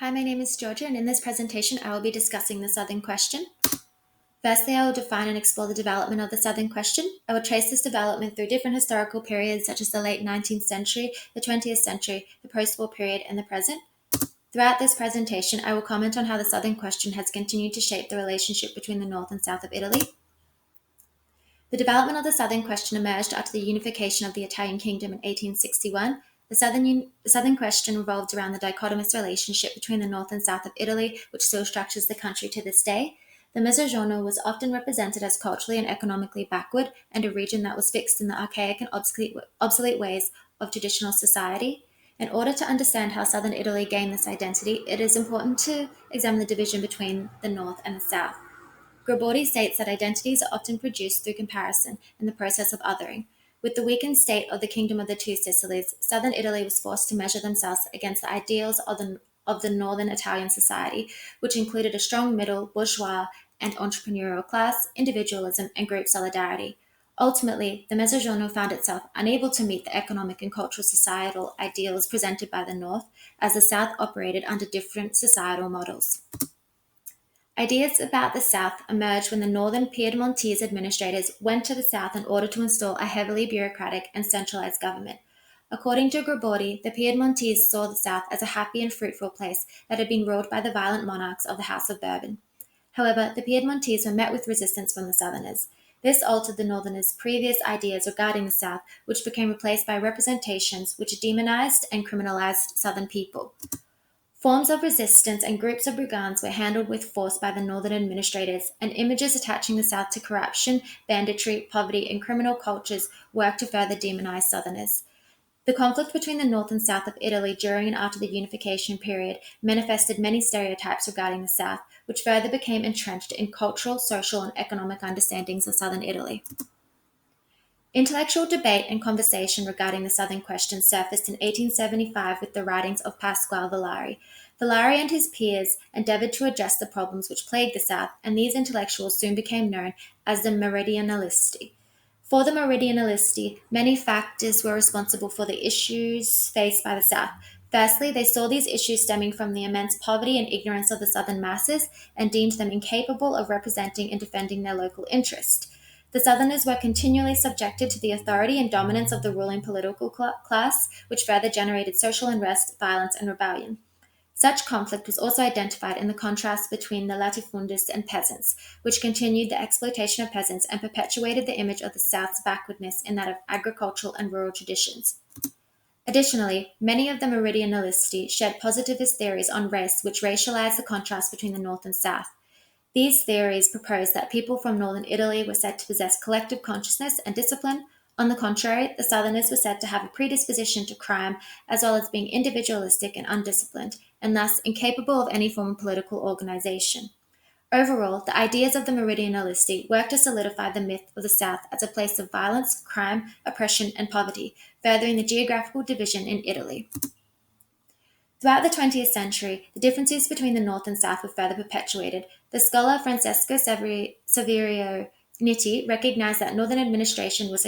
Hi, my name is Georgia, and in this presentation, I will be discussing the Southern Question. Firstly, I will define and explore the development of the Southern Question. I will trace this development through different historical periods, such as the late 19th century, the 20th century, the post-war period, and the present. Throughout this presentation, I will comment on how the Southern Question has continued to shape the relationship between the North and South of Italy. The development of the Southern Question emerged after the unification of the Italian Kingdom in 1861. The Southern Question revolved around the dichotomous relationship between the North and South of Italy, which still structures the country to this day. The Mezzogiorno was often represented as culturally and economically backward, and a region that was fixed in the archaic and obsolete ways of traditional society. In order to understand how southern Italy gained this identity, it is important to examine the division between the North and the South. Grabordi states that identities are often produced through comparison and the process of othering. With the weakened state of the Kingdom of the Two Sicilies, southern Italy was forced to measure themselves against the ideals of the northern Italian society, which included a strong middle, bourgeois, and entrepreneurial class, individualism, and group solidarity. Ultimately, the Mezzogiorno found itself unable to meet the economic and cultural societal ideals presented by the North, as the South operated under different societal models. Ideas about the South emerged when the northern Piedmontese administrators went to the South in order to install a heavily bureaucratic and centralized government. According to Grabordi, the Piedmontese saw the South as a happy and fruitful place that had been ruled by the violent monarchs of the House of Bourbon. However, the Piedmontese were met with resistance from the Southerners. This altered the Northerners' previous ideas regarding the South, which became replaced by representations which demonized and criminalized Southern people. Forms of resistance and groups of brigands were handled with force by the northern administrators, and images attaching the South to corruption, banditry, poverty, and criminal cultures worked to further demonize Southerners. The conflict between the North and South of Italy during and after the unification period manifested many stereotypes regarding the South, which further became entrenched in cultural, social, and economic understandings of Southern Italy. Intellectual debate and conversation regarding the Southern Question surfaced in 1875 with the writings of Pasquale Villari. Villari and his peers endeavored to address the problems which plagued the South, and these intellectuals soon became known as the Meridionalisti. For the Meridionalisti, many factors were responsible for the issues faced by the South. Firstly, they saw these issues stemming from the immense poverty and ignorance of the Southern masses and deemed them incapable of representing and defending their local interest. The Southerners were continually subjected to the authority and dominance of the ruling political class, which further generated social unrest, violence, and rebellion. Such conflict was also identified in the contrast between the latifundists and peasants, which continued the exploitation of peasants and perpetuated the image of the South's backwardness in that of agricultural and rural traditions. Additionally, many of the Meridionalisti shared positivist theories on race, which racialized the contrast between the North and South. These theories proposed that people from northern Italy were said to possess collective consciousness and discipline. On the contrary, the Southerners were said to have a predisposition to crime, as well as being individualistic and undisciplined, and thus incapable of any form of political organization. Overall, the ideas of the Meridionalisti worked to solidify the myth of the South as a place of violence, crime, oppression, and poverty, furthering the geographical division in Italy. Throughout the 20th century, the differences between the North and South were further perpetuated. The scholar Francesco Saverio Nitti recognized that Northern administration was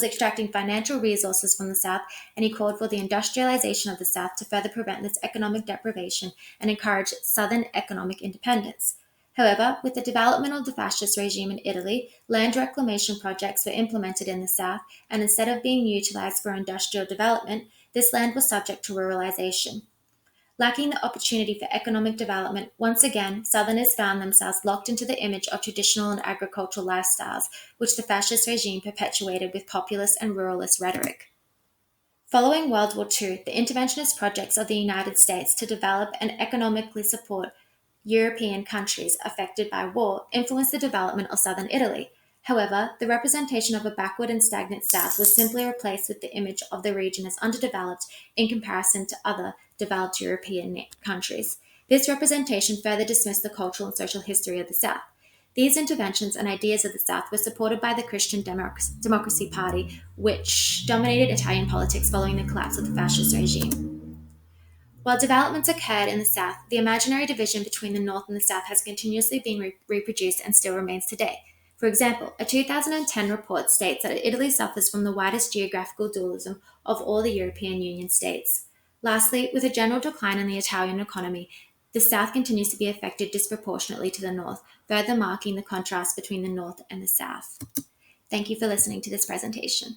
extracting financial resources from the South, and he called for the industrialization of the South to further prevent this economic deprivation and encourage Southern economic independence. However, with the development of the fascist regime in Italy, land reclamation projects were implemented in the South, and instead of being utilized for industrial development, this land was subject to ruralization. Lacking the opportunity for economic development, once again, Southerners found themselves locked into the image of traditional and agricultural lifestyles, which the fascist regime perpetuated with populist and ruralist rhetoric. Following World War II, the interventionist projects of the United States to develop and economically support European countries affected by war influenced the development of southern Italy. However, the representation of a backward and stagnant South was simply replaced with the image of the region as underdeveloped in comparison to other developed European countries. This representation further dismissed the cultural and social history of the South. These interventions and ideas of the South were supported by the Christian Democracy Party, which dominated Italian politics following the collapse of the fascist regime. While developments occurred in the South, the imaginary division between the North and the South has continuously been reproduced and still remains today. For example, a 2010 report states that Italy suffers from the widest geographical dualism of all the European Union states. Lastly, with a general decline in the Italian economy, the south continues to be affected disproportionately to the north, further marking the contrast between the north and the south. Thank you for listening to this presentation.